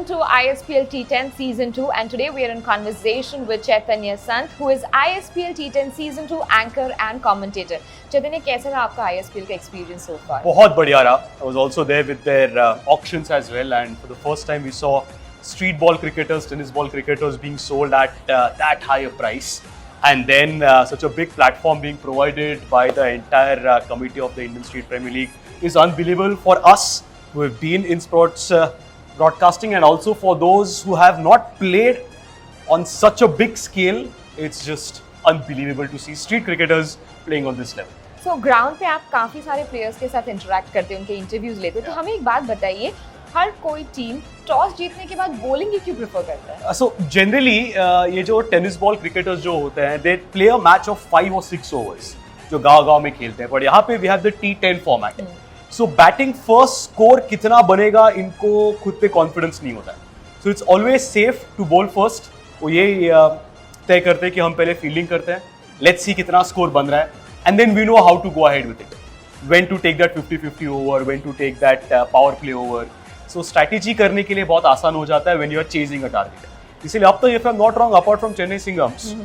Welcome to ISPL T10 Season 2, and today we are in conversation with Chaitanya Sant, who is ISPL T10 Season 2 anchor and commentator. Chaitanya, कैसा रहा आपका ISPL का experience so far? बहुत बढ़िया रहा. I was also there with their auctions as well, and for the first time we saw street ball cricketers, tennis ball cricketers being sold at that high a price, and then such a big platform being provided by the entire committee of the Indian Street Premier League is unbelievable for us who have been in sports broadcasting, and also for those who have not played on such a big scale. It's just unbelievable to see street cricketers playing on this level. So ground पे आप काफी सारे players के साथ interact करते हैं, उनके interviews लेते हैं, तो हमें एक बात बताइए, हर कोई टीम टॉस जीतने के बाद bowling ही क्यों prefer करता है? So generally ये जो tennis ball cricketers जो होते हैं, they play a match of 5 or 6 overs, जो गांव-गांव में खेलते हैं. पर यहाँ पे we have the T10 format. So batting first score कितना बनेगा, इनको खुद पे confidence नहीं होता है. So it's always safe to bowl first. वो ये तय करते हैं कि हम पहले fielding करते हैं. Let's see कितना score बन रहा है. And then we know how to go ahead with it. When to take that 50-50 over, when to take that power play over. So strategy करने के लिए बहुत आसान हो जाता है when you are chasing a target. इसीलिए अब तो if I'm not wrong, apart from Chennai Singhams,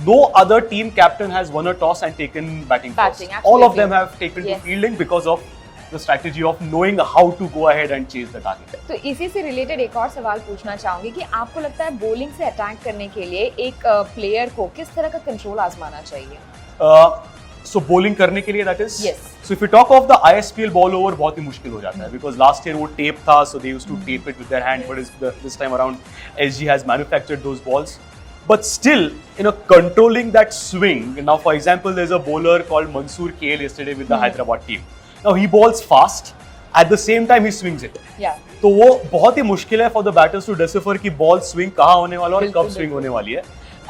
no other team captain has won a toss and taken batting first. All of them have taken to fielding because of the strategy of knowing how to go ahead and chase the target. तो इसी से related एक और सवाल पूछना चाहूंगी कि आपको लगता है बॉलिंग से अटैक करने के लिए एक प्लेयर को किस तरह का कंट्रोल आजमाना चाहिए? So bowling करने के लिए that is? Yes. So if you talk of the ISPL ball over, बहुत ही मुश्किल हो जाता है because last year वो tape था, so they used to tape it with their hand, but this time around SG has manufactured those balls. But still, controlling that swing. Now, for example, there's a bowler called Mansoor KL yesterday with the Hyderabad team. Now he bowls fast, at the same time he swings it. Yeah. तो वो बहुत ही मुश्किल है for the batters to decipher कि ball swing कहाँ होने वाला और कब swing होने वाली है.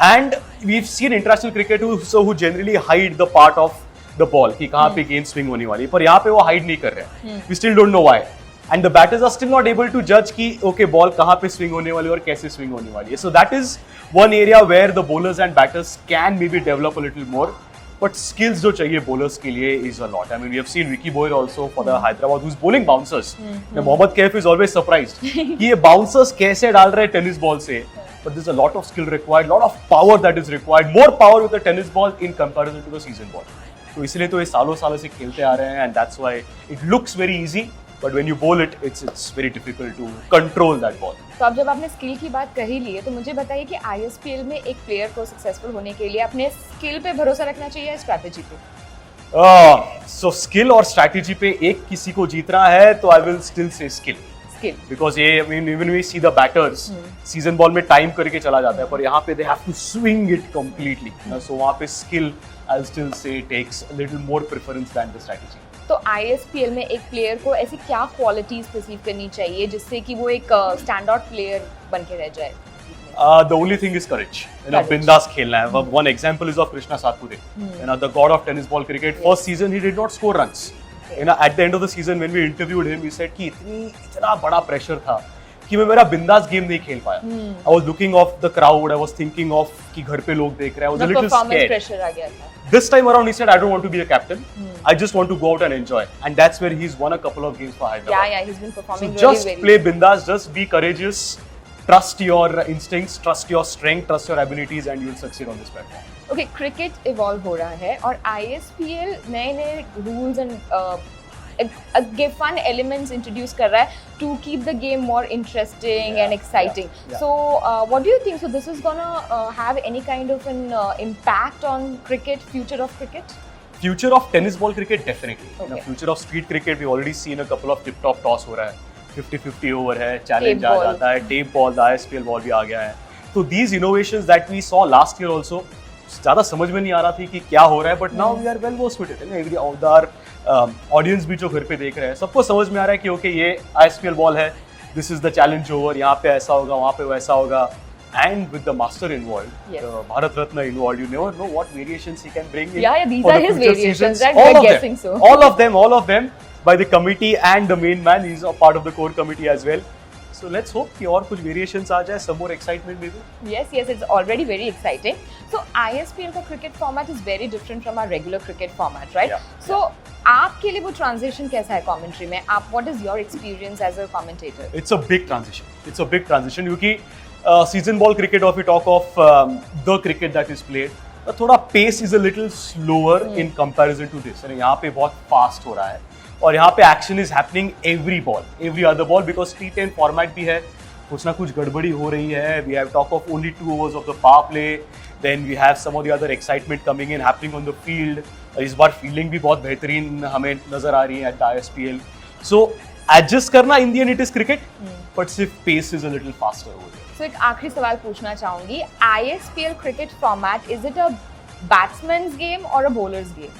And we've seen international cricket who generally hide the part of the ball कि कहाँ पे game swing होने वाली है. पर यहाँ पे वो hide नहीं कर रहे हैं. We still don't know why. And the batters are still not able to judge कि okay ball कहाँ पे swing होने वाली है और कैसे swing होने वाली है. So that is one area where the bowlers and batters can maybe develop a little more. But skills जो चाहिए bowlers के लिए is a lot. I mean, we have seen Vicky Boyle also for the Hyderabad who's bowling bouncers. Mohammad Kaif is always surprised कि ये bouncers कैसे डाल रहे हैं tennis ball से. But there's a lot of skill required, lot of power that is required, more power with the tennis ball in comparison to the season ball. तो इसलिए तो ये सालों से खेलते आ रहे हैं, and that's why it looks very easy. But when you bowl it, it's very difficult to control that ball. तो अब जब आपने स्किल की बात कर ही ली है, तो मुझे बताइए कि ISPL में एक प्लेयर को सक्सेसफुल होने के लिए अपने स्किल पे भरोसा रखना चाहिए या स्ट्रैटेजी पे? So skill और strategy पे एक किसी को जीतना है, तो I will still say skill. Skill. Because ये, I mean, even we see the batters, season ball में time करके चला जाता है, पर यहाँ पे they have to swing it completely. So वहाँ पे skill, I'll still say takes a little more preference than the strategy. तो ISPL में एक प्लेयर को ऐसी क्या क्वालिटीज परसीव करनी चाहिए जिससे कि वो एक स्टैंड आउट प्लेयर बन के रह जाए? The only thing is courage. बिंदास खेलना है. One example is of Krishna Satpure, the god of tennis ball cricket. First season he did not score runs. At the end of the season when we interviewed him, he said कि इतना बड़ा pressure था कि मैं मेरा बिंदास game नहीं खेल पाया. I was looking off the crowd. I was thinking of कि घर पे लोग देख रहे हैं. I was a little scared. Pressure आ गया था. This time around he said I don't want to be a captain. I just want to go out and enjoy. And that's where he's won a couple of games for Hyderabad. Yeah, he's been performing so really just very play bindas, just be courageous, trust your instincts, trust your strength, trust your abilities, and you'll succeed on this platform. Okay, cricket evolve हो रहा है और ISPL नए rules and give fun elements introduce कर रहा है to keep the game more interesting and exciting. So what do you think? So this is gonna have any kind of an impact on cricket, future of cricket? Future of tennis ball cricket definitely. Okay. Future of street cricket we already seen a couple of tip top toss हो रहा है. 50-50 over है, challenge आ जाता है, tape ball, the ISPL ball भी आ गया है. So these innovations that we saw last year also ज़्यादा समझ में नहीं आ रहा थी कि क्या हो रहा है, but now we are well versed with it. Every our audience भी जो घर पे देख रहे हैं, सबको समझ में आ रहा है कि okay ये ISPL ball है, this is the challenge over, यहाँ पे ऐसा होगा, वहाँ पे वैसा होगा. And with the master involved, the Bharat Ratna involved, you never know what variations he can bring in. Yeah, these are his variations, right? All We're guessing so. All of them by the committee and the main man. He's a part of the core committee as well. So let's hope कि और कुछ variations आ जाए, some more excitement maybe. Yes, it's already very exciting. So ISPL का cricket format is very different from our regular cricket format, right? Yeah. So आपके लिए वो transition कैसा है कमेंट्री में? आप what is your experience as a commentator? It's a big transition. It's a big transition क्योंकि season ball cricket or we talk of the cricket that is played, थोड़ा pace is a little slower in comparison to this. यानी यहाँ पे बहुत fast हो रहा है और यहाँ पे action is happening every ball, every other ball because T10 format भी है, कुछ ना कुछ गड़बड़ी हो रही है. We have talk of only 2 overs of the power play. Then we have some of the other excitement coming in happening on the field. इस बार फील्डिंग भी बहुत बेहतरीन हमें नजर आ रही है at the ISPL. So adjust करना in the end it is cricket, but सिर्फ pace is a little faster over there. So एक आखिरी सवाल पूछना चाहूंगी. ISPL cricket format, is it a batsman's game or a bowler's game?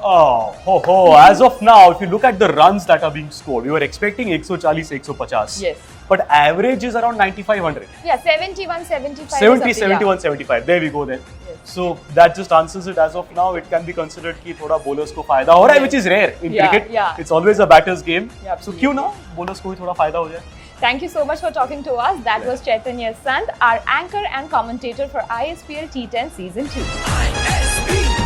As of now, if you look at the runs that are being scored, you are expecting 140, 150. Yes. But average is around 9500. Yeah, 71, 75. 70, 71, 75. There we go then. Yes. So that just answers it. As of now, it can be considered कि थोड़ा bowlers को फायदा हो रहा है, which is rare in cricket. Yeah. It's always a batter's game. Yeah, So क्यों ना bowlers को भी थोड़ा फायदा हो जाए. Thank you so much for talking to us. That was Chaitanya Sant, our anchor and commentator for ISPL T10 Season 2.